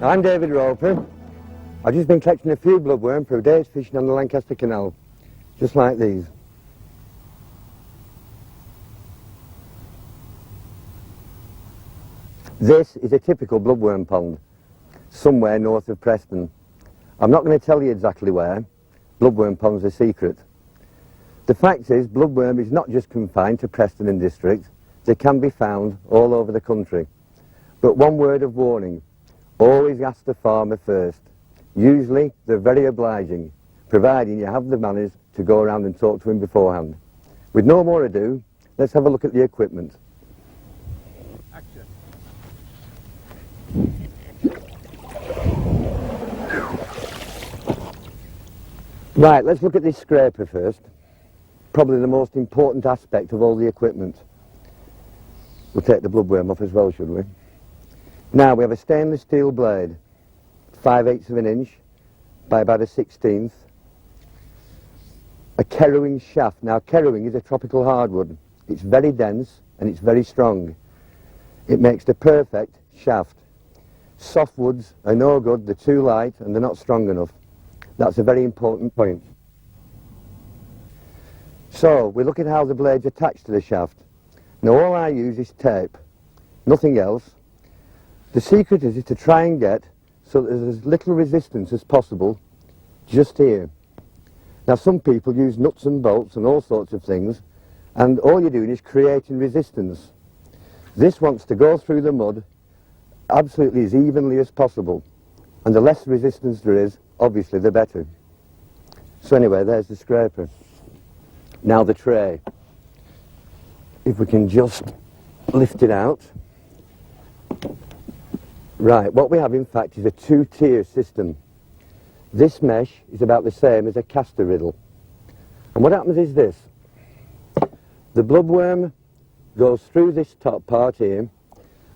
I'm David Roper. I've just been collecting a few bloodworm for a day's fishing on the Lancaster Canal, just like these. This is a typical bloodworm pond, somewhere north of Preston. I'm not going to tell you exactly where. Bloodworm ponds are secret. The fact is, bloodworm is not just confined to Preston and district. They can be found all over the country. But one word of warning, always ask the farmer first. Usually they're very obliging, providing you have the manners to go around and talk to him beforehand. With no more ado, let's have a look at the equipment. Action. Right, let's look at this scraper first. Probably the most important aspect of all the equipment. We'll take the bloodworm off as well, should we? Now, we have a stainless steel blade, 5/8 of an inch by about a 1/16. A kerrowing shaft. Now, kerrowing is a tropical hardwood. It's very dense and it's very strong. It makes the perfect shaft. Softwoods are no good, they're too light and they're not strong enough. That's a very important point. So, we look at how the blade's attached to the shaft. Now, all I use is tape, nothing else. The secret is to try and get so that there's as little resistance as possible just here. Now, some people use nuts and bolts and all sorts of things, and all you're doing is creating resistance. This wants to go through the mud absolutely as evenly as possible, and the less resistance there is, obviously the better. So anyway, there's the scraper. Now the tray. If we can just lift it out. Right, what we have in fact is a two-tier system. This mesh is about the same as a caster riddle. And what happens is this. The bloodworm goes through this top part here.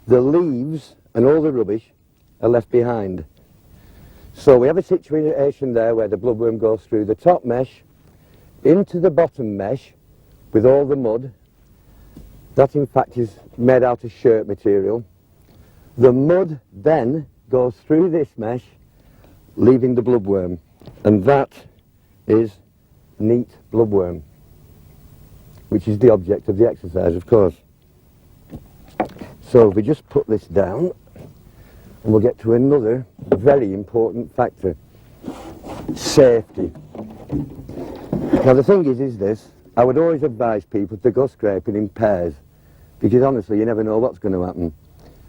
The leaves and all the rubbish are left behind. So we have a situation there where the bloodworm goes through the top mesh into the bottom mesh with all the mud. That in fact is made out of shirt material. The mud then goes through this mesh, leaving the bloodworm. And that is neat bloodworm, which is the object of the exercise, of course. So we just put this down, and we'll get to another very important factor. Safety. Now the thing is this, I would always advise people to go scraping in pairs, because honestly you never know what's going to happen.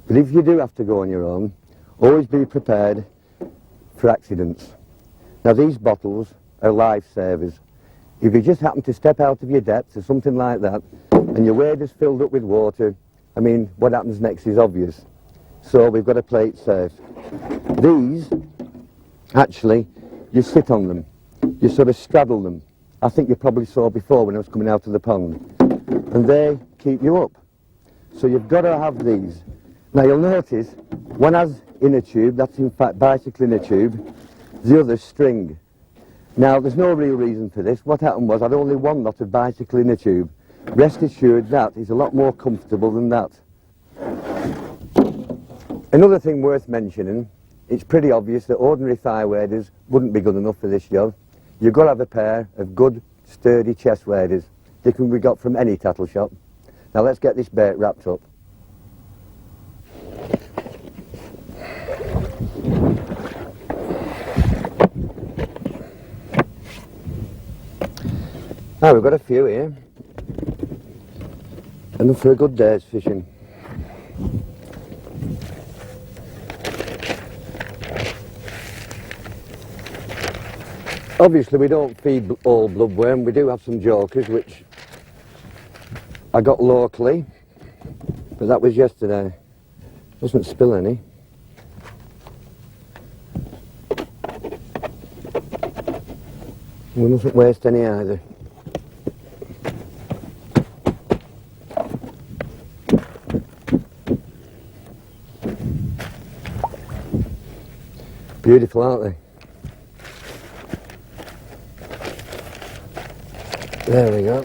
But if you do have to go on your own, always be prepared for accidents. Now these bottles are lifesavers. If you just happen to step out of your depth or something like that, and your wader's filled up with water, I mean, what happens next is obvious. So we've got to play it safe. These, actually, you sit on them. You sort of straddle them. I think you probably saw before when I was coming out of the pond. And they keep you up. So you've got to have these. Now you'll notice, one has inner tube, that's in fact bicycle inner tube, the other string. Now there's no real reason for this. What happened was I'd only one lot of bicycle inner tube. Rest assured that is a lot more comfortable than that. Another thing worth mentioning, it's pretty obvious that ordinary thigh waders wouldn't be good enough for this job. You've got to have a pair of good, sturdy chest waders. They can be got from any tattle shop. Now let's get this bait wrapped up. Now we've got a few here. Enough for a good day's fishing. Obviously we don't feed all bloodworm, we do have some jokers which I got locally, but that was yesterday. Doesn't spill any. We mustn't waste any either. Beautiful, aren't they? There we go.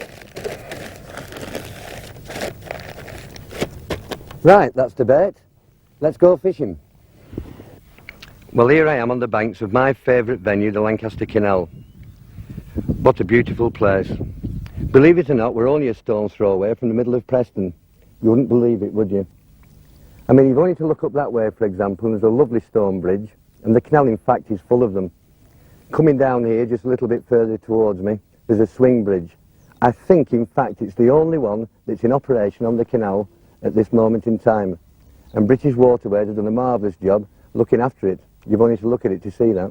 Right, that's the bait. Let's go fishing. Well, here I am on the banks of my favourite venue, the Lancaster Canal. What a beautiful place. Believe it or not, we're only a stone's throw away from the middle of Preston. You wouldn't believe it, would you? I mean, you've only to look up that way, for example, and there's a lovely stone bridge, and the canal, in fact, is full of them. Coming down here, just a little bit further towards me, there's a swing bridge. I think, in fact, it's the only one that's in operation on the canal at this moment in time. And British Waterways have done a marvellous job looking after it. You've only to look at it to see that.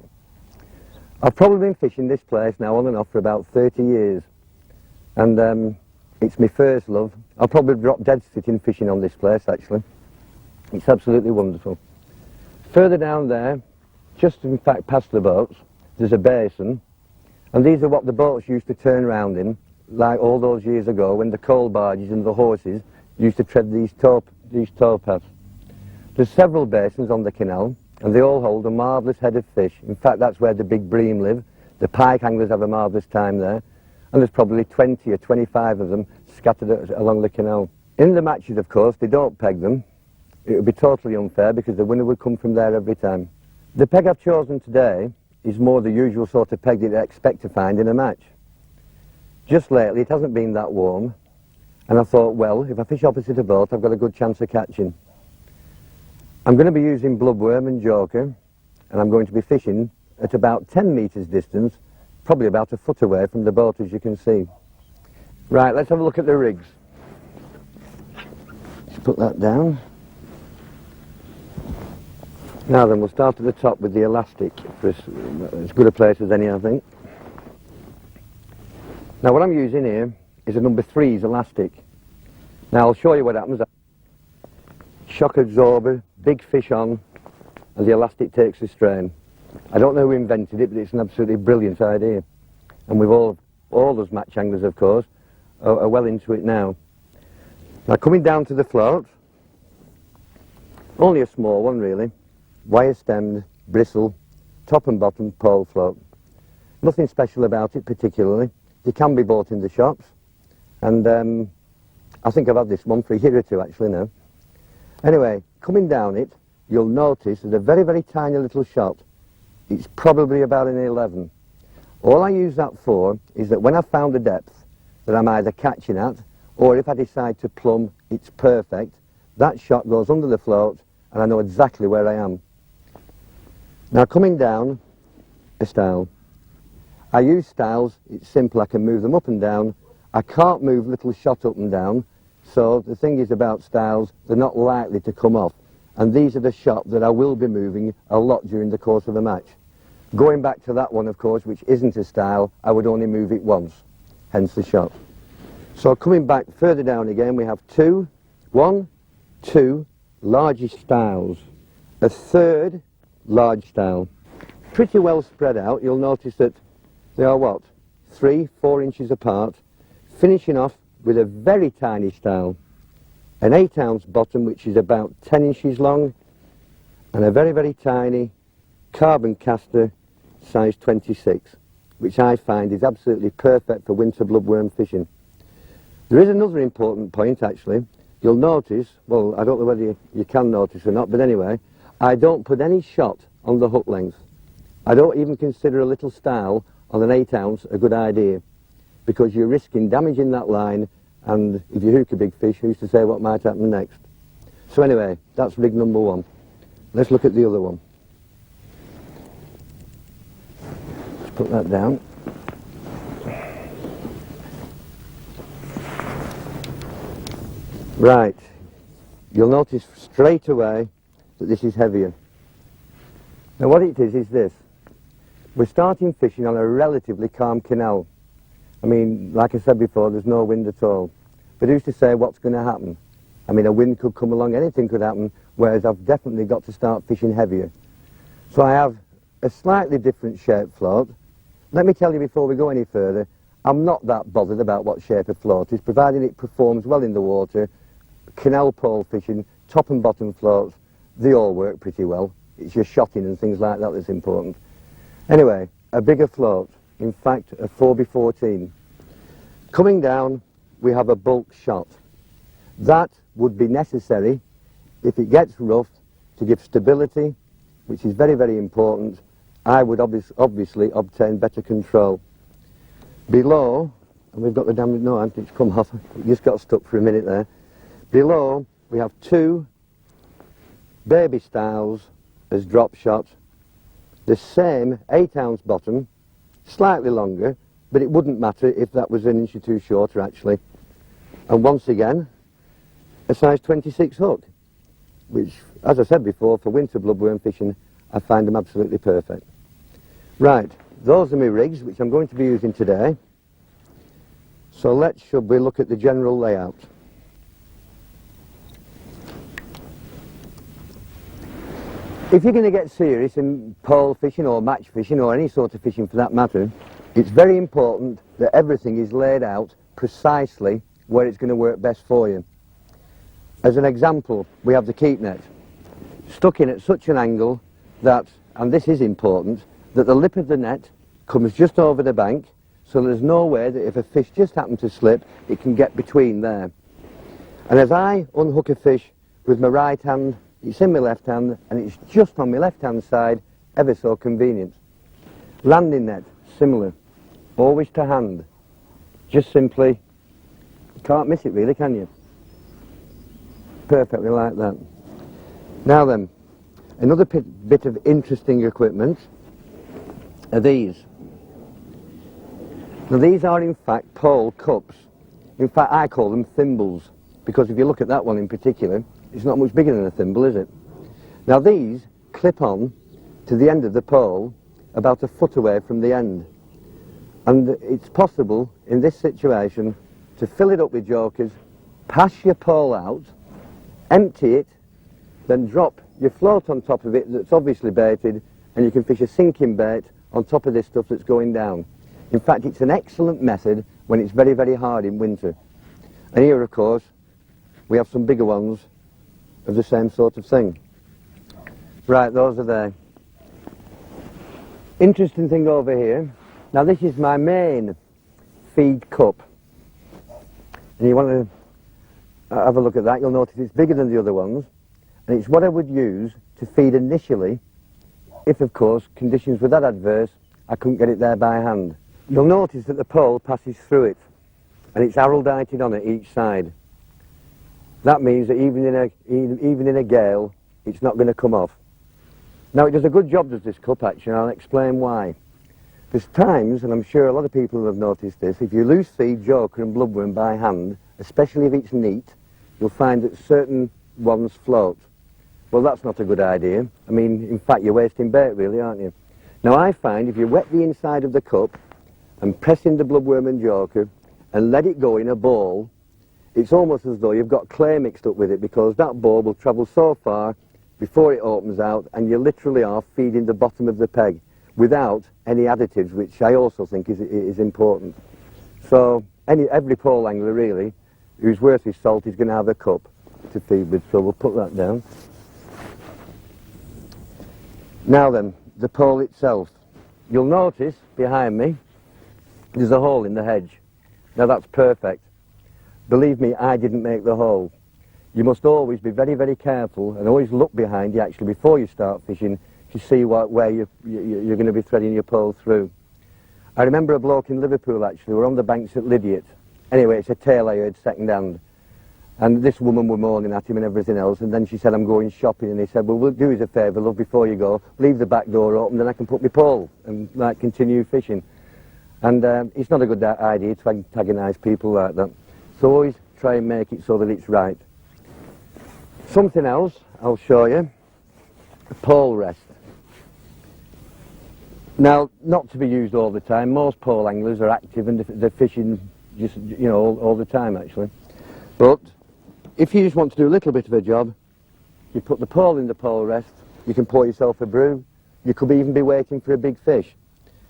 I've probably been fishing this place now on and off for about 30 years. And it's my first love. I'll probably drop dead sitting fishing on this place, actually. It's absolutely wonderful. Further down there, just in fact past the boats, there's a basin. And these are what the boats used to turn round in, like all those years ago when the coal barges and the horses used to tread these tow paths. There's several basins on the canal, and they all hold a marvellous head of fish. In fact, that's where the big bream live. The pike anglers have a marvellous time there, and there's probably 20 or 25 of them scattered along the canal. In the matches, of course, they don't peg them. It would be totally unfair because the winner would come from there every time. The peg I've chosen today is more the usual sort of peg that I expect to find in a match. Just lately, it hasn't been that warm, and I thought, well, if I fish opposite a boat, I've got a good chance of catching. I'm going to be using Bloodworm and Joker, and I'm going to be fishing at about 10 metres distance, probably about a foot away from the boat, as you can see. Right, let's have a look at the rigs. Just put that down. Now then, we'll start at the top with the elastic, for as good a place as any, I think. Now what I'm using here is a number 3's elastic. Now I'll show you what happens. Shock absorber, big fish on, and the elastic takes the strain. I don't know who invented it, but it's an absolutely brilliant idea. And we've all those match anglers, of course, are well into it now. Now coming down to the float, only a small one really, wire stemmed, bristle, top and bottom pole float. Nothing special about it particularly. They can be bought in the shops, and I think I've had this one for a year or two actually now. Anyway, coming down it, you'll notice there's a very, very tiny little shot. It's probably about an 11. All I use that for is that when I've found a depth that I'm either catching at, or if I decide to plumb, it's perfect. That shot goes under the float, and I know exactly where I am. Now coming down, a style. I use styles, it's simple, I can move them up and down. I can't move little shot up and down, so the thing is about styles, they're not likely to come off. And these are the shot that I will be moving a lot during the course of a match. Going back to that one, of course, which isn't a style, I would only move it once, hence the shot. So coming back further down again, we have one, two largish styles, a third large style. Pretty well spread out. You'll notice that they are what? 3-4 inches apart, finishing off with a very tiny style, an 8-ounce bottom which is about 10 inches long, and a very, very tiny carbon caster size 26, which I find is absolutely perfect for winter bloodworm fishing. There is another important point actually. You'll notice, well, I don't know whether you can notice or not, but anyway, I don't put any shot on the hook length. I don't even consider a little style on an 8-ounce a good idea, because you're risking damaging that line, and if you hook a big fish, who's to say what might happen next? So anyway, that's rig number 1. Let's look at the other one. Let's put that down. Right, you'll notice straight away that this is heavier. Now what it is this. We're starting fishing on a relatively calm canal. I mean, like I said before, there's no wind at all. But who's to say what's going to happen? I mean, a wind could come along, anything could happen, whereas I've definitely got to start fishing heavier. So I have a slightly different shape float. Let me tell you before we go any further, I'm not that bothered about what shape a float is, providing it performs well in the water. Canal pole fishing, top and bottom floats, they all work pretty well. It's your shotting and things like that that's important. Anyway, a bigger float, in fact a 4x14. Coming down, we have a bulk shot. That would be necessary if it gets rough to give stability which is very, very important, I would obviously obtain better control. Below, and we've got the damn, no, it's come off, it just got stuck for a minute there. Below, we have 2 baby styles as drop shot, the same 8-ounce bottom, slightly longer, but it wouldn't matter if that was an inch or 2 shorter actually. And once again, a size 26 hook, which, as I said before, for winter bloodworm fishing, I find them absolutely perfect. Right, those are my rigs, which I'm going to be using today. So should we look at the general layout. If you're going to get serious in pole fishing or match fishing or any sort of fishing for that matter, it's very important that everything is laid out precisely where it's going to work best for you. As an example, we have the keep net, stuck in at such an angle that, and this is important, that the lip of the net comes just over the bank, so there's no way that if a fish just happened to slip, it can get between there. And as I unhook a fish with my right hand, it's in my left hand, and it's just on my left hand side, ever so convenient. Landing net, similar, always to hand, just simply, you can't miss it really, can you? Perfectly like that. Now then, another bit of interesting equipment are these. Now these are in fact pole cups. In fact I call them thimbles, because if you look at that one in particular, it's not much bigger than a thimble, is it? Now these clip on to the end of the pole about a foot away from the end. And it's possible in this situation to fill it up with jokers, pass your pole out, empty it, then drop your float on top of it that's obviously baited, and you can fish a sinking bait on top of this stuff that's going down. In fact, it's an excellent method when it's very, very hard in winter. And here, of course, we have some bigger ones of the same sort of thing. Right, those are there. Interesting thing over here. Now this is my main feed cup. And you want to have a look at that. You'll notice it's bigger than the other ones. And it's what I would use to feed initially if, of course, conditions were that adverse, I couldn't get it there by hand. You'll notice that the pole passes through it, and it's arrowdited on it each side. That means that even in a gale, it's not going to come off. Now it does a good job, does this cup actually, and I'll explain why. There's times, and I'm sure a lot of people have noticed this, if you loose feed joker and bloodworm by hand, especially if it's neat, you'll find that certain ones float. Well, that's not a good idea. I mean, in fact, you're wasting bait really, aren't you? Now I find if you wet the inside of the cup and press in the bloodworm and joker and let it go in a ball, it's almost as though you've got clay mixed up with it, because that ball will travel so far before it opens out, and you literally are feeding the bottom of the peg without any additives, which I also think is important. So every pole angler really who's worth his salt is going to have a cup to feed with, so we'll put that down. Now then, the pole itself. You'll notice behind me there's a hole in the hedge. Now that's perfect. Believe me, I didn't make the hole. You must always be very, very careful and always look behind you actually before you start fishing to see where you're going to be threading your pole through. I remember a bloke in Liverpool actually, we're on the banks at Lydiate. Anyway, it's a tale I heard second hand. And this woman were moaning at him and everything else, and then she said, I'm going shopping, and he said, well, we'll do us a favour, love, before you go, leave the back door open, then I can put my pole and like continue fishing. And it's not a good idea to antagonise people like that. So always try and make it so that it's right. Something else I'll show you, a pole rest. Now, not to be used all the time. Most pole anglers are active and they're fishing just, you know, all the time actually. But if you just want to do a little bit of a job, you put the pole in the pole rest, you can pour yourself a brew, you could even be waiting for a big fish.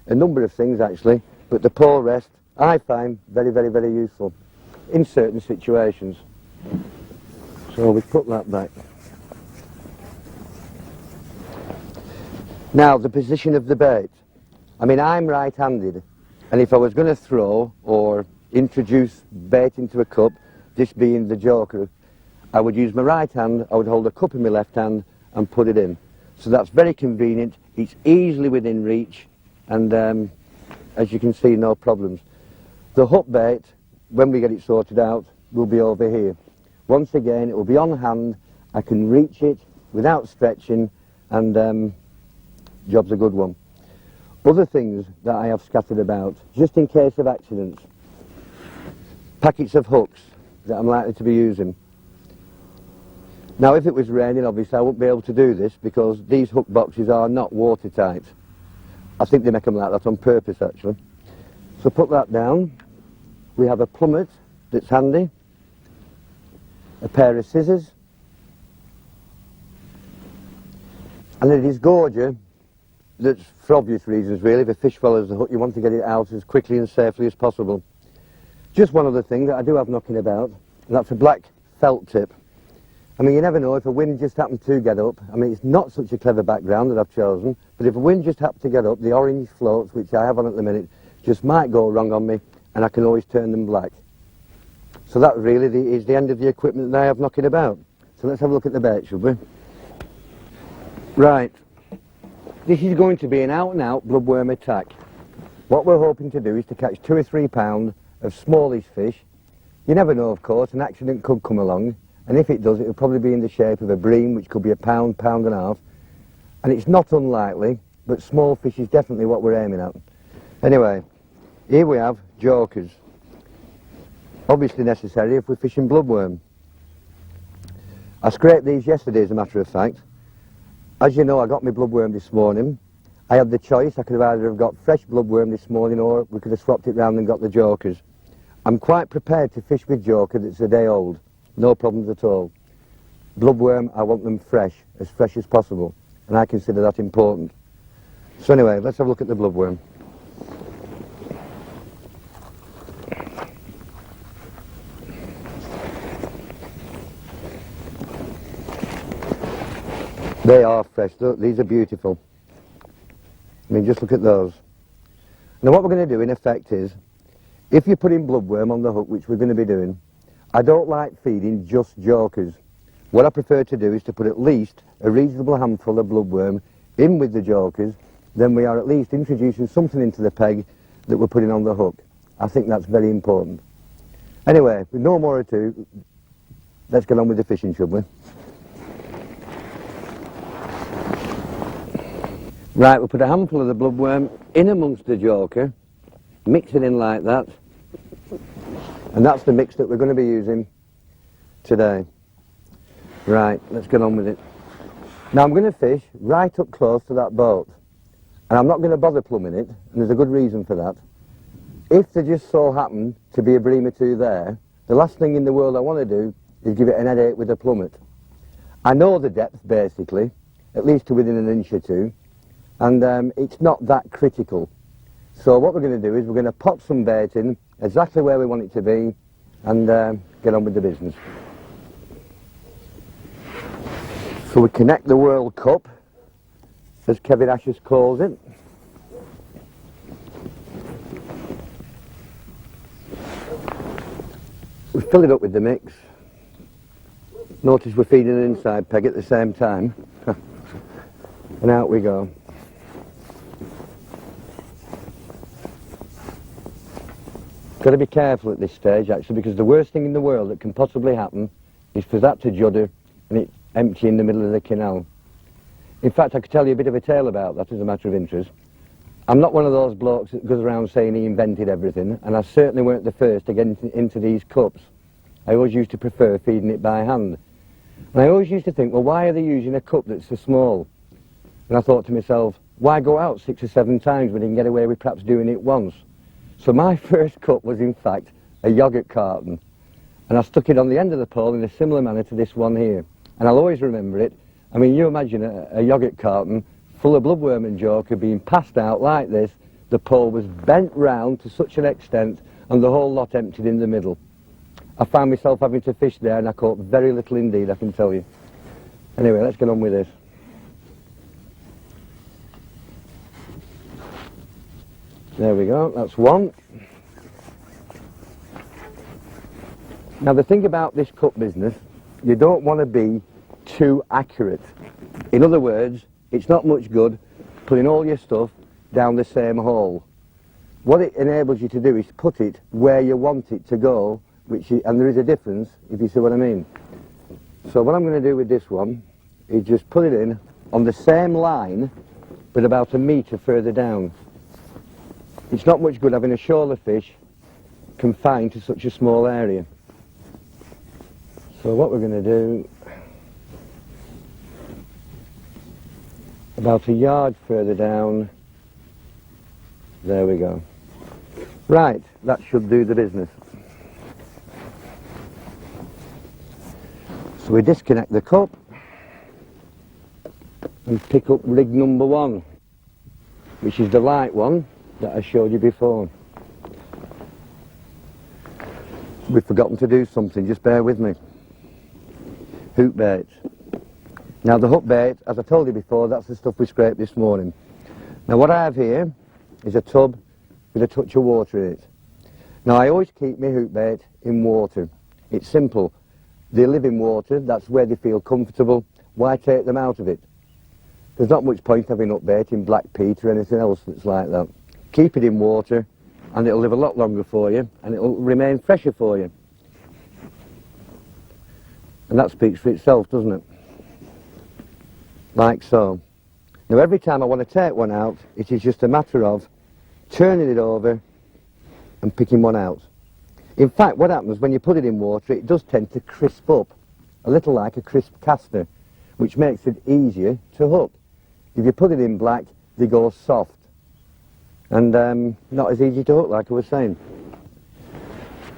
A number of things actually, but the pole rest I find very, very, very useful in certain situations. So we put that back. Now the position of the bait. I mean, I'm right-handed, and if I was going to throw or introduce bait into a cup, this being the joker, I would use my right hand, I would hold a cup in my left hand and put it in. So that's very convenient, it's easily within reach, and as you can see, no problems. The hook bait, when we get it sorted out, will be over here. Once again, it will be on hand, I can reach it without stretching, and job's a good one. Other things that I have scattered about, just in case of accidents. Packets of hooks that I'm likely to be using. Now if it was raining, obviously I wouldn't be able to do this because these hook boxes are not watertight. I think they make them like that on purpose actually. So put that down. We have a plummet that's handy, a pair of scissors, and it is gorgeous. That's for obvious reasons really. If a fish follows the hook, you want to get it out as quickly and safely as possible. Just one other thing that I do have knocking about, and that's a black felt tip. I mean, you never know if a wind just happened to get up. I mean, it's not such a clever background that I've chosen, but if a wind just happened to get up, the orange floats, which I have on at the minute, just might go wrong on me, and I can always turn them black. So that really is the end of the equipment that I have knocking about. So let's have a look at the bait, should we? Right. This is going to be an out-and-out bloodworm attack. What we're hoping to do is to catch 2 or 3 pounds of smallish fish. You never know, of course, an accident could come along, and if it does, it'll probably be in the shape of a bream, which could be a pound, pound and a half. And it's not unlikely, but small fish is definitely what we're aiming at. Anyway, here we have jokers. Obviously necessary if we're fishing bloodworm. I scraped these yesterday, as a matter of fact. As you know, I got my bloodworm this morning. I had the choice. I could have either have got fresh bloodworm this morning, or we could have swapped it round and got the jokers. I'm quite prepared to fish with joker that's a day old. No problems at all. Bloodworm, I want them fresh as possible, and I consider that important. So anyway, let's have a look at the bloodworm. They are fresh. Look, these are beautiful. I mean, just look at those. Now what we're going to do in effect is, if you're putting bloodworm on the hook, which we're going to be doing, I don't like feeding just jokers. What I prefer to do is to put at least a reasonable handful of bloodworm in with the jokers, then we are at least introducing something into the peg that we're putting on the hook. I think that's very important. Anyway, with no more ado, let's get on with the fishing, shall we? Right, we'll put a handful of the bloodworm in amongst the joker, mix it in like that, and that's the mix that we're going to be using today. Right, let's get on with it. Now I'm going to fish right up close to that boat, and I'm not going to bother plumbing it, and there's a good reason for that. If there just so happen to be a bream or two there, the last thing in the world I want to do is give it an headache with a plummet. I know the depth basically, at least to within an inch or two, and it's not that critical. So what we're going to do is we're going to pop some bait in exactly where we want it to be, and get on with the business. So we connect the World Cup, as Kevin Ashes calls it. We fill it up with the mix. Notice we're feeding an inside peg at the same time. And out we go. Got to be careful at this stage actually, because the worst thing in the world that can possibly happen is for that to judder and it's empty in the middle of the canal. In fact, I could tell you a bit of a tale about that as a matter of interest. I'm not one of those blokes that goes around saying he invented everything, and I certainly weren't the first to get into these cups. I always used to prefer feeding it by hand. And I always used to think, well, why are they using a cup that's so small? And I thought to myself, why go out 6 or 7 times when you can get away with perhaps doing it once? So my first cup was in fact a yoghurt carton, and I stuck it on the end of the pole in a similar manner to this one here, and I'll always remember it. I mean, you imagine a yoghurt carton full of bloodworm and joker being passed out like this. The pole was bent round to such an extent and the whole lot emptied in the middle. I found myself having to fish there, and I caught very little indeed, I can tell you. Anyway, let's get on with this. There we go, that's one. Now the thing about this cup business, you don't want to be too accurate. In other words, it's not much good putting all your stuff down the same hole. What it enables you to do is put it where you want it to go, and there is a difference, if you see what I mean. So what I'm going to do with this one is just put it in on the same line, but about a metre further down. It's not much good having a shoal of fish confined to such a small area. So what we're going to do, about a yard further down, there we go. Right, that should do the business. So we disconnect the cup and pick up rig number 1, which is the light one that I showed you before. We've forgotten to do something, just bear with me. Hook bait. Now the hook bait, as I told you before, that's the stuff we scraped this morning. Now what I have here is a tub with a touch of water in it. Now I always keep my hook bait in water. It's simple. They live in water, that's where they feel comfortable. Why take them out of it? There's not much point having hook bait in black peat or anything else that's like that. Keep it in water and it'll live a lot longer for you and it'll remain fresher for you. And that speaks for itself, doesn't it? Like so. Now every time I want to take one out, it is just a matter of turning it over and picking one out. In fact, what happens when you put it in water, it does tend to crisp up, a little like a crisp caster, which makes it easier to hook. If you put it in black, they go soft and not as easy to hook, like I was saying.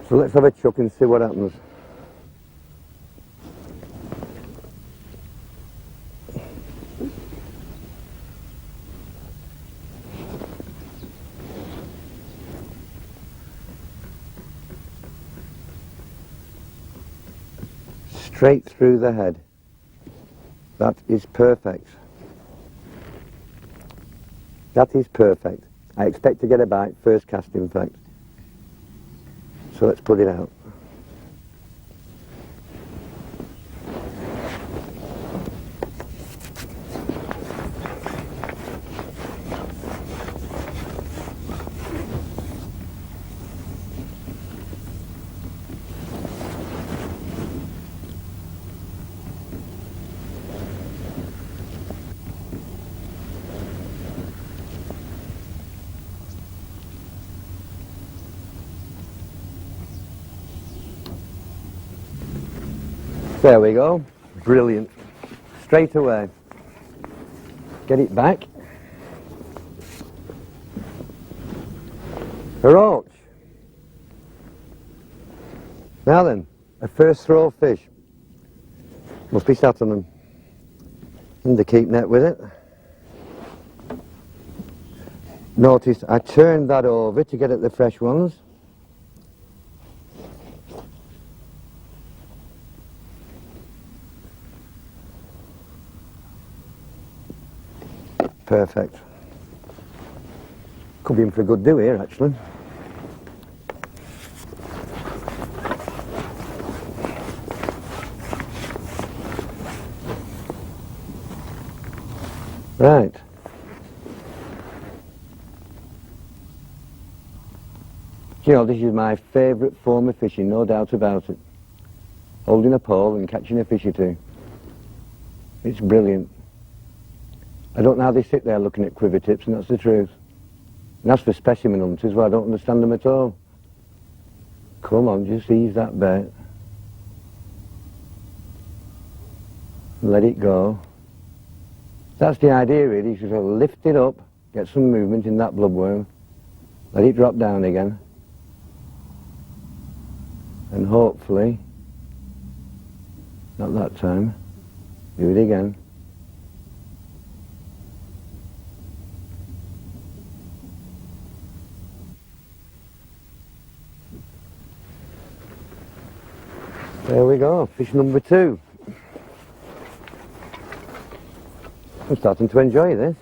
So let's have a chuck and see what happens. Straight through the head. That is perfect. That is perfect. I expect to get a bite first cast, in fact. So let's put it out. There we go. Brilliant. Straight away. Get it back. A roach. Now then, a first throw fish. Must be sat on them. And the keep net with it. Notice I turned that over to get at the fresh ones. Perfect. Could be in for a good do here, actually. Right. You know, this is my favourite form of fishing, no doubt about it. Holding a pole and catching a fish or two. It's brilliant. I don't know how they sit there looking at quiver tips, and that's the truth. And that's for specimen hunters, well, I don't understand them at all. Come on, just ease that bait. Let it go. That's the idea, really. You should sort of lift it up, get some movement in that bloodworm, let it drop down again, and hopefully, not that time, do it again. There we go, fish number 2. I'm starting to enjoy this.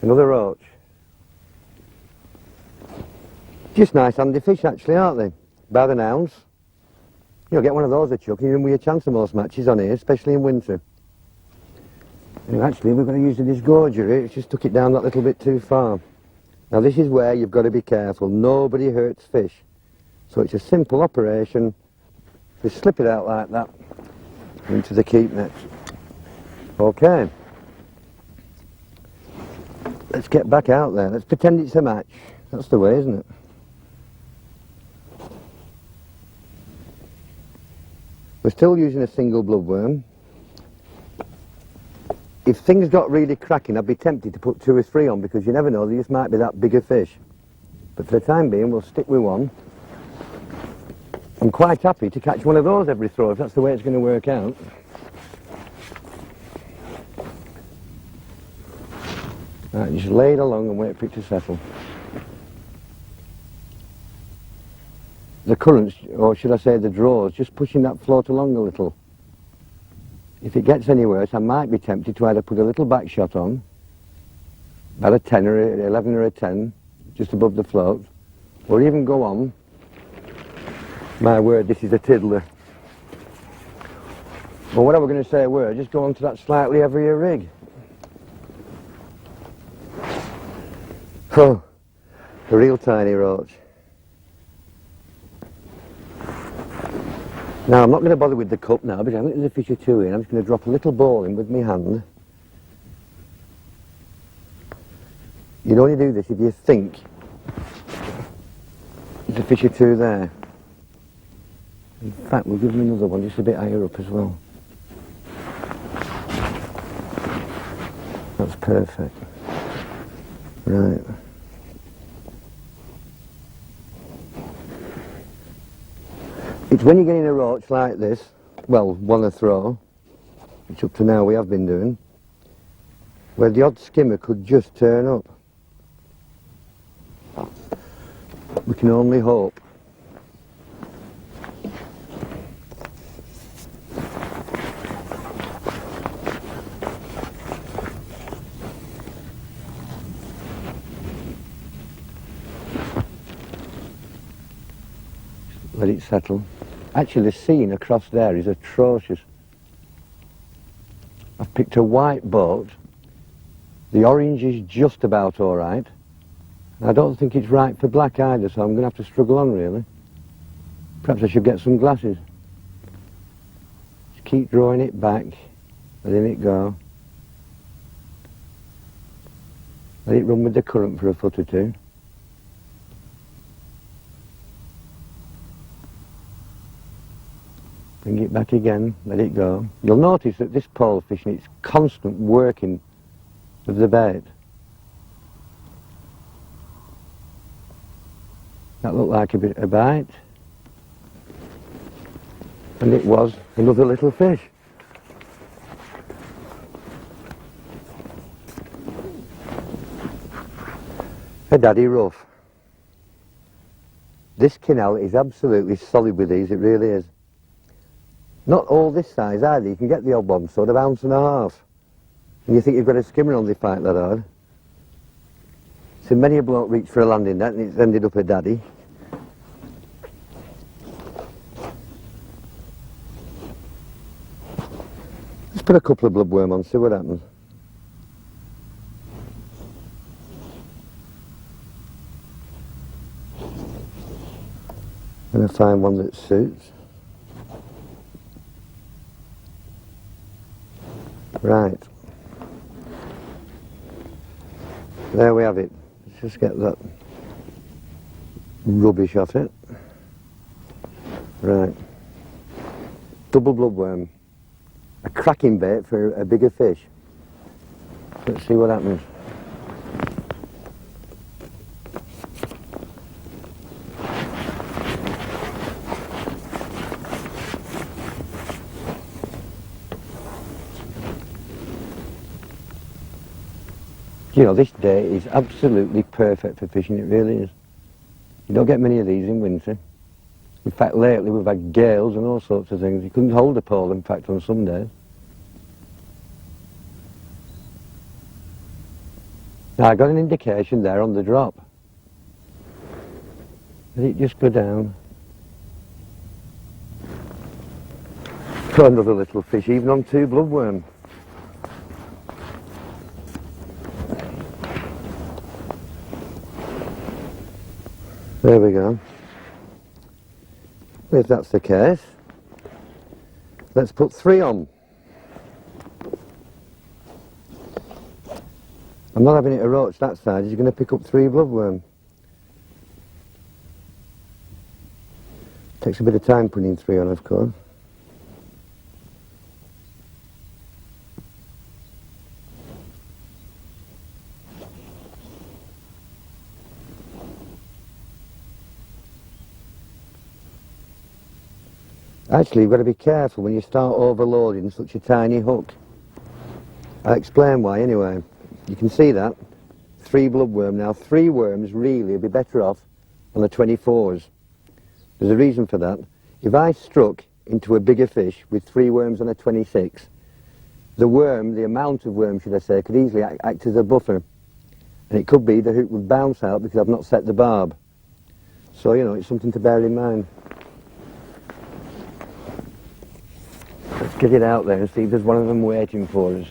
Another roach. Just nice handy fish actually, aren't they? About an ounce. You'll get one of those a chuck, even with a chance of most matches on here, especially in winter. And actually, we're going to use the disgorger here. It's just took it down that little bit too far. Now this is where you've got to be careful. Nobody hurts fish. So it's a simple operation. Just slip it out like that into the keep net. Okay. Let's get back out there. Let's pretend it's a match. That's the way, isn't it? We're still using a single bloodworm. If things got really cracking, I'd be tempted to put 2 or 3 on, because you never know, there just might be that bigger fish. But for the time being, we'll stick with 1. I'm quite happy to catch one of those every throw, if that's the way it's going to work out. Right, just lay it along and wait for it to settle. The currents, or should I say the draws, just pushing that float along a little. If it gets any worse, I might be tempted to either put a little back shot on, about a 10 or a 11 or a 10, just above the float, or even go on. My word, this is a tiddler. Or whatever we're going to say a word, just go on to that slightly heavier rig. Oh, a real tiny roach. Now, I'm not going to bother with the cup now, because I think there's a fish or 2 in. I'm just going to drop a little ball in with my hand. You'd only do this if you think there's a fish or 2 there. In fact, we'll give them another one just a bit higher up as well. That's perfect. Right. It's when you're getting a roach like this, well, one a throw, which up to now we have been doing, where the odd skimmer could just turn up. We can only hope. Let it settle. Actually, the scene across there is atrocious. I've picked a white boat. The orange is just about all right. I don't think it's right for black either, so I'm going to have to struggle on, really. Perhaps I should get some glasses. Just keep drawing it back, letting it go. Let it run with the current for a foot or 2. Bring it back again, let it go. You'll notice that this pole fishing, it's constant working of the bait. That looked like a bite. And it was another little fish. A daddy rough. This canal is absolutely solid with these, it really is. Not all this size either. You can get the odd one sort of 1.5 ounces. And you think you've got a skimmer on the fight that hard. So many a bloke reached for a landing net and it's ended up a daddy. Let's put a couple of bloodworm on, see what happens. I'm going to find one that suits. Right. There we have it. Let's just get that rubbish off it. Right. Double bloodworm. A cracking bait for a bigger fish. Let's see what happens. You know, this day is absolutely perfect for fishing, it really is. You don't get many of these in winter. In fact, lately we've had gales and all sorts of things. You couldn't hold a pole, in fact, on some days. Now, I got an indication there on the drop. Did it just go down? Got another little fish, even on 2 bloodworm. There we go. If that's the case, let's put 3 on. I'm not having it roach that side. You're going to pick up 3 bloodworm. Takes a bit of time putting 3 on, of course. Actually, you've got to be careful when you start overloading such a tiny hook. I'll explain why anyway. You can see that. 3 bloodworm. Now 3 worms really would be better off on the 24s. There's a reason for that. If I struck into a bigger fish with 3 worms on a 26, the worm, the amount of worm should I say, could easily act as a buffer. And it could be the hook would bounce out because I've not set the barb. So, you know, it's something to bear in mind. Let's get it out there and see if there's one of them waiting for us.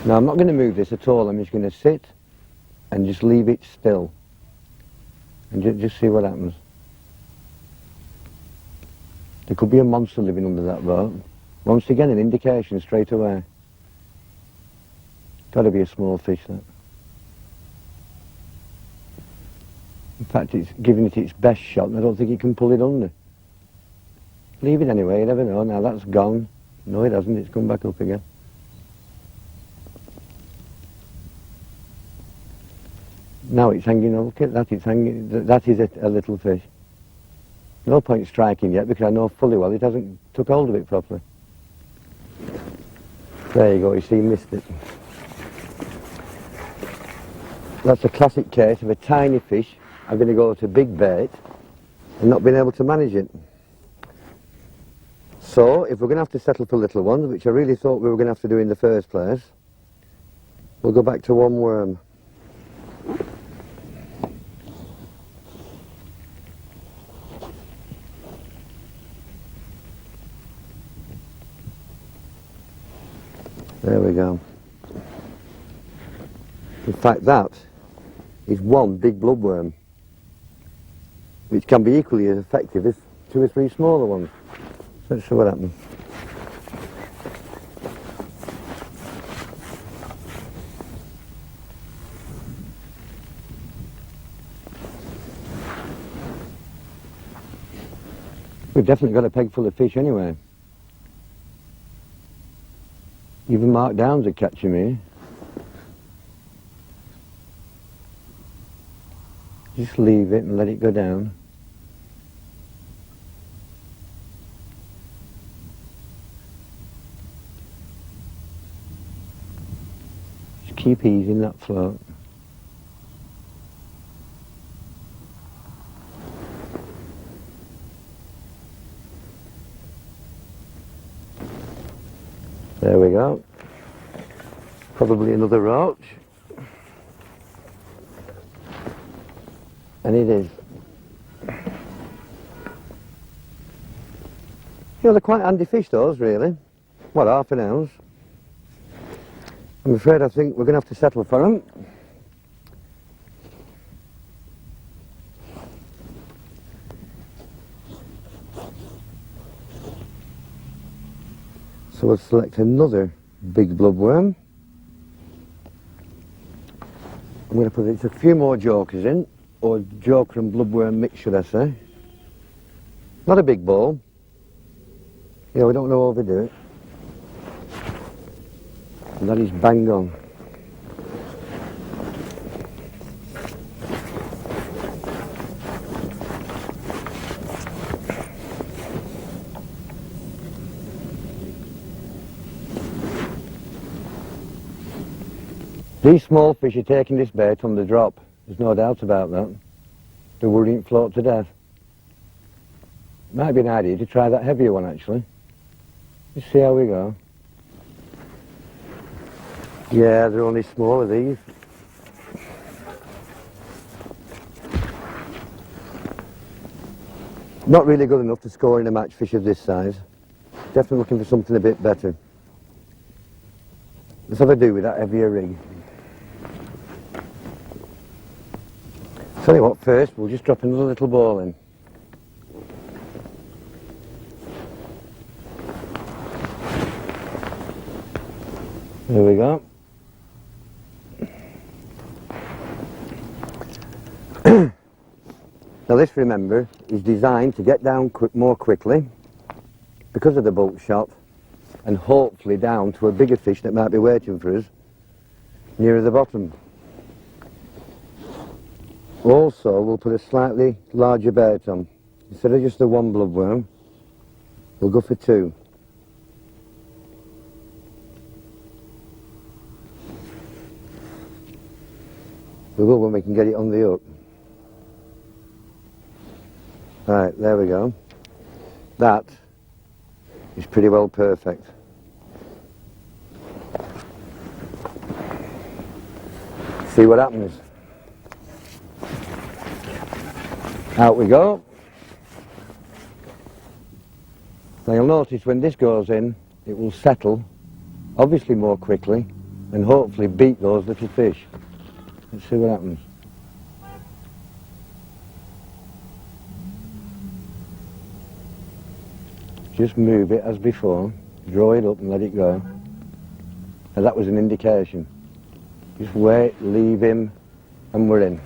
Now I'm not going to move this at all, I'm just going to sit and just leave it still and just see what happens. There could be a monster living under that boat. Once again an indication straight away. Got to be a small fish that. In fact, it's giving it its best shot and I don't think it can pull it under. Leave it anyway, you never know. Now that's gone. No, it hasn't, it's come back up again. Now it's hanging, look at that, it's hanging, that is a little fish. No point striking yet because I know fully well it hasn't took hold of it properly. There you go, you see, missed it. That's a classic case of a tiny fish having to go to big bait and not being able to manage it. So, if we're going to have to settle for little ones, which I really thought we were going to have to do in the first place, we'll go back to 1 worm. There we go. In fact, that is 1 big bloodworm, which can be equally as effective as 2 or 3 smaller ones. Let's see what happens. We've definitely got a peg full of fish anyway. Even Mark Downs are catching me. Just leave it and let it go down. Just keep easing that float. There we go. Probably another roach. And it is. You know, they're quite handy fish, those, really. What, half an ounce? I'm afraid I think we're going to have to settle for them. So we'll select another big bloodworm. I'm going to put a few more jokers in, or joker and bloodworm mix, should I say. Not a big bowl. You know, we don't want to overdo it. And that is bang on. These small fish are taking this bait on the drop. There's no doubt about that. They wouldn't float to death. Might be an idea to try that heavier one, actually. Just see how we go. Yeah, they're only smaller, these. Not really good enough to score in a match fish of this size. Definitely looking for something a bit better. Let's have a do with that heavier rig. Tell you what, first we'll just drop another little ball in. There we go. Now this, remember, is designed to get down more quickly because of the bulk shot, and hopefully down to a bigger fish that might be waiting for us nearer the bottom. Also, we'll put a slightly larger bait on. Instead of just the one bloodworm, we'll go for two. We will when we can get it on the hook. Right, there we go. That is pretty well perfect. See what happens. Out we go. Now you'll notice when this goes in, it will settle, obviously more quickly, and hopefully beat those little fish. Let's see what happens. Just move it as before, draw it up and let it go. And that was an indication. Just wait, leave him, and we're in.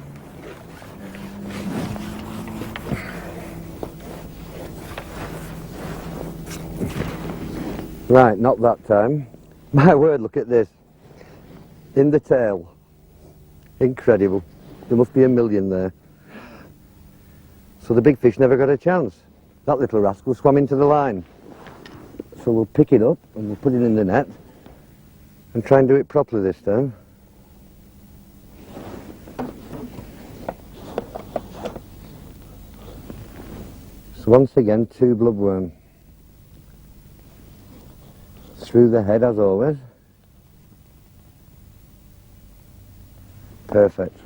Right, not that time. My word, look at this. In the tail. Incredible. There must be a million there. So the big fish never got a chance. That little rascal swam into the line. So we'll pick it up and we'll put it in the net and try and do it properly this time. So once again, two bloodworm. Through the head as always. Perfect.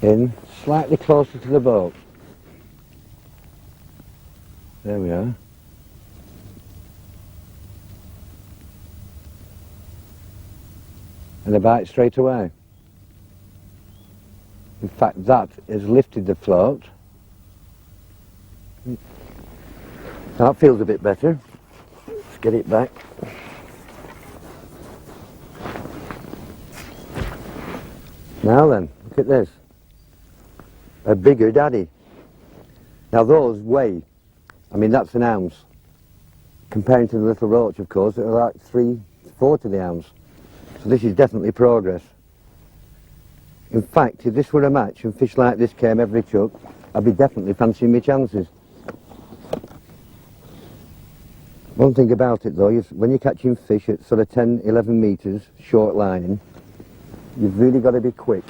In slightly closer to the boat. There we are. And a bite straight away. In fact, that has lifted the float. That feels a bit better. Let's get it back. Now then, look at this. A bigger daddy. Now those weigh, I mean that's an ounce. Comparing to the little roach, of course, they're like 3/4 of the ounce. So this is definitely progress. In fact, if this were a match and fish like this came every chuck, I'd be definitely fancying my chances. One thing about it though, is when you're catching fish at sort of 10, 11 metres, short lining, you've really got to be quick.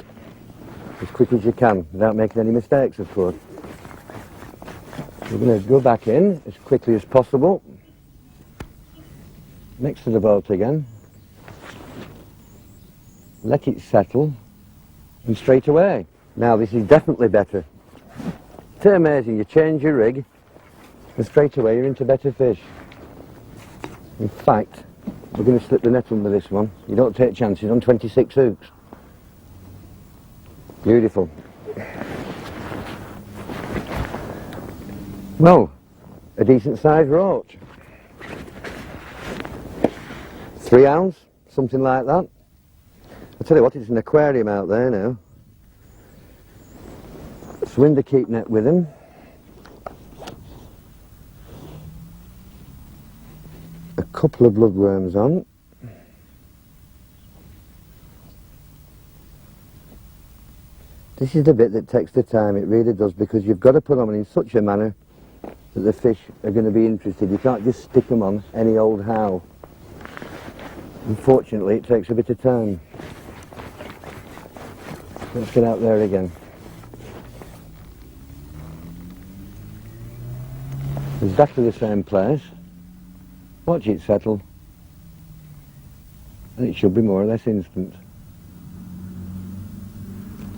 As quick as you can, without making any mistakes, of course. We're going to go back in as quickly as possible. Next to the boat again. Let it settle. And straight away. Now this is definitely better. It's amazing, you change your rig and straight away you're into better fish. In fact, we're going to slip the net under this one. You don't take chances on 26 hooks. Beautiful. Well, a decent sized roach. 3 ounce, something like that. I'll tell you what, it's an aquarium out there now. Swim the keep net with him. A couple of bloodworms on. This is the bit that takes the time, it really does, because you've got to put them on in such a manner that the fish are going to be interested. You can't just stick them on any old how. Unfortunately, it takes a bit of time. Let's get out there again. Exactly the same place. Watch it settle. And it should be more or less instant.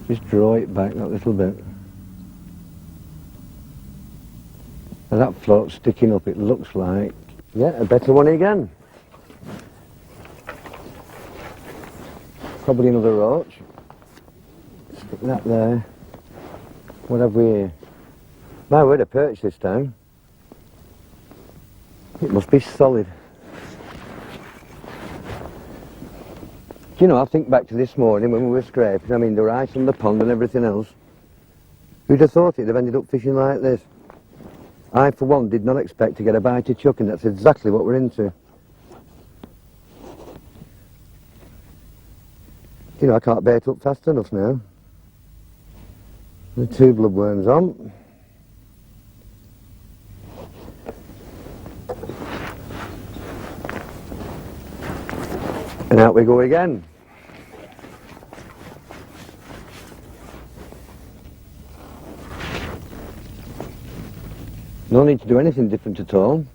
Just draw it back that little bit. And that float's sticking up, it looks like. Yeah, a better one again. Probably another roach. Stick that there. What have we here? My word, a perch this time. It must be solid. Do you know, I think back to this morning when we were scraping, I mean, the ice on the pond and everything else. Who'd have thought it'd have ended up fishing like this? I, for one, did not expect to get a bite of chuck, and that's exactly what we're into. You know, I can't bait up fast enough now. The 2 bloodworms on. And out we go again. No need to do anything different at all.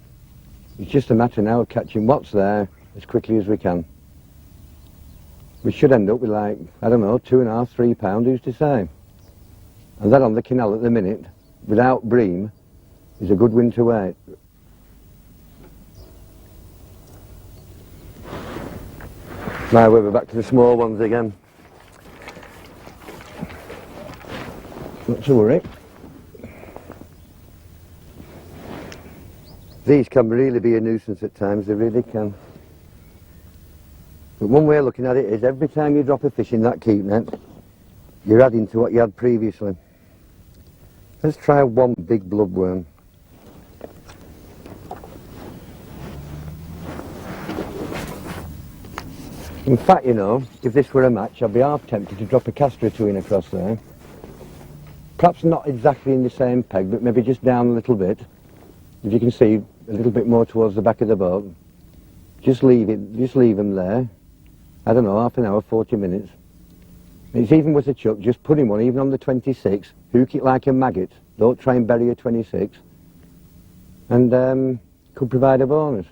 It's just a matter now of catching what's there as quickly as we can. We should end up with like, I don't know, 2.5, 3 pound, who's to say? And that on the canal at the minute, without bream, is a good winter weight. Now we're back to the small ones again. Not to worry. These can really be a nuisance at times, they really can. But one way of looking at it is every time you drop a fish in that keep net, you're adding to what you had previously. Let's try one big bloodworm. In fact, you know, if this were a match, I'd be half tempted to drop a castor or 2 in across there. Perhaps not exactly in the same peg, but maybe just down a little bit. If you can see, a little bit more towards the back of the boat. Just leave them there. I don't know, half an hour, 40 minutes. It's even with a chuck, just put in one, even on the 26, hook it like a maggot. Don't try and bury a 26. And could provide a bonus.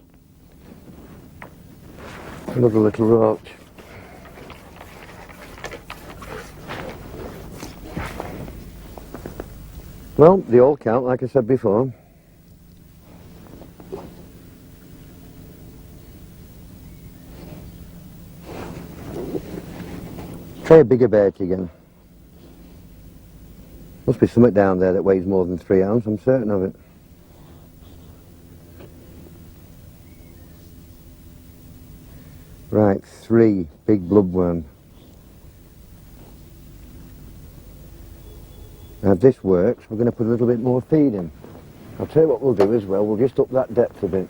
Another little roach. Well, they all count, like I said before. Try a bigger bait again. Must be something down there that weighs more than 3 ounces, I'm certain of it. Right, 3 big bloodworm. Now if this works, we're going to put a little bit more feed in. I'll tell you what we'll do as well, we'll just up that depth a bit.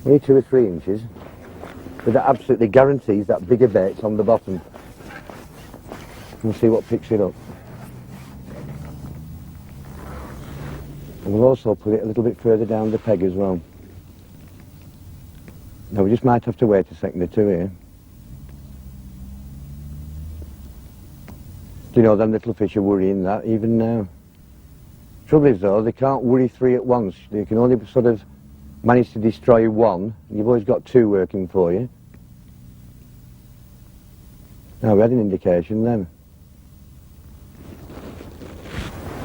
Only 2 or 3 inches. But that absolutely guarantees that bigger bait's on the bottom. We'll see what picks it up. And we'll also put it a little bit further down the peg as well. Now we just might have to wait a second or 2 here. Do you know, them little fish are worrying that even now. Trouble is though, they can't worry 3 at once. They can only sort of manage to destroy 1. You've always got 2 working for you. Now we had an indication then.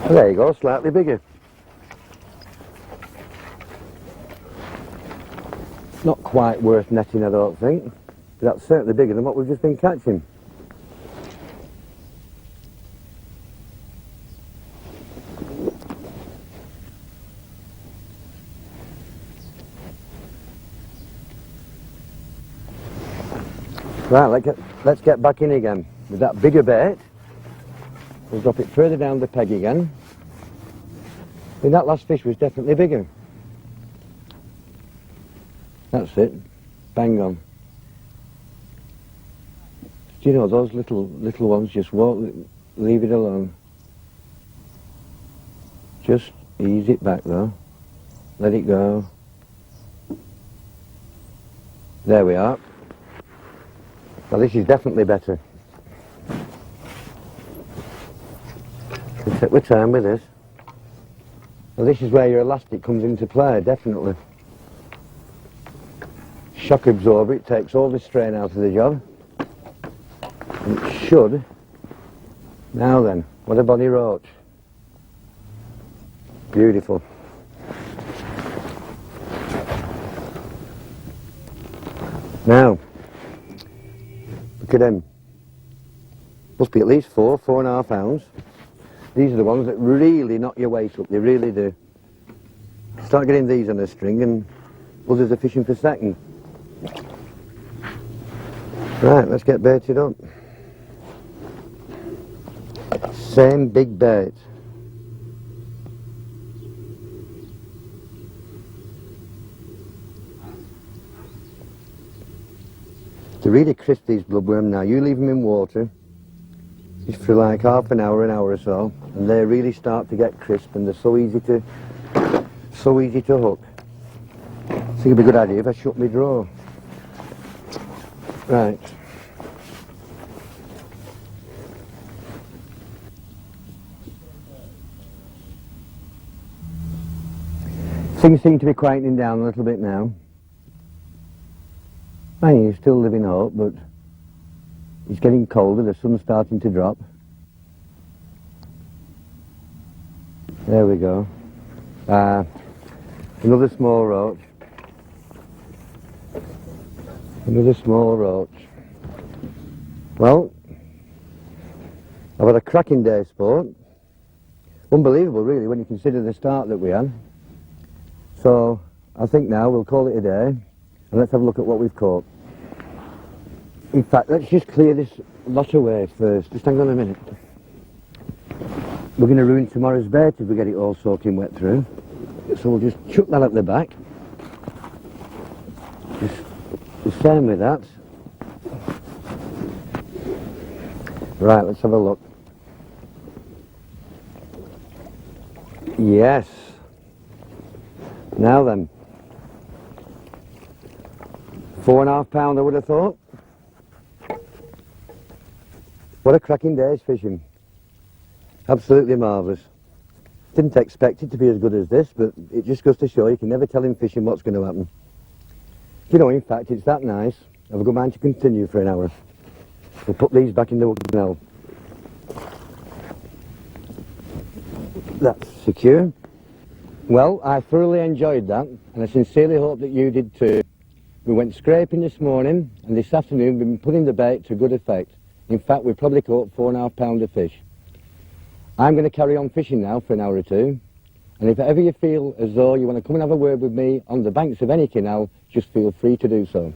Oh, there you go, slightly bigger. Not quite worth netting, I don't think. But that's certainly bigger than what we've just been catching. Right, let's get back in again with that bigger bait. We'll drop it further down the peg again. I mean, that last fish was definitely bigger. That's it. Bang on. Do you know, those little ones just won't leave it alone. Just ease it back though. Let it go. There we are. Well, this is definitely better. We'll take our time with this. Well, this is where your elastic comes into play, definitely. Shock absorber, it takes all the strain out of the job. And it should. Now then, what a body roach. Beautiful. Now, look at them. Must be at least 4.5 ounce. These are the ones that really knock your weight up, they really do. Start getting these on a string and others are fishing for second. Right, let's get baited up. Same big bait. To really crisp these bloodworm now, you leave them in water just for like half an hour or so, and they really start to get crisp and they're so easy to hook. I think it'd be a good idea if I shut my drawer. Right. Things seem to be quietening down a little bit now. He's still living hope, but it's getting colder, the sun's starting to drop. There we go. Another small roach. Another small roach. Well, I've had a cracking day's sport. Unbelievable really when you consider the start that we had. So I think now we'll call it a day and let's have a look at what we've caught. In fact, let's just clear this lot away first. Just hang on a minute. We're going to ruin tomorrow's bait if we get it all soaking wet through. So we'll just chuck that at the back. Just the same with that. Right, let's have a look. Yes. Now then. 4.5 pound I would have thought. What a cracking day's fishing. Absolutely marvellous. Didn't expect it to be as good as this, but it just goes to show you can never tell in fishing what's going to happen. You know, in fact, it's that nice. I've a good mind to continue for an hour. We'll put these back in the canal. That's secure. Well, I thoroughly enjoyed that, and I sincerely hope that you did too. We went scraping this morning, and this afternoon we've been putting the bait to good effect. In fact, we probably caught 4.5 pound of fish. I'm going to carry on fishing now for an hour or two, and if ever you feel as though you want to come and have a word with me on the banks of any canal, just feel free to do so.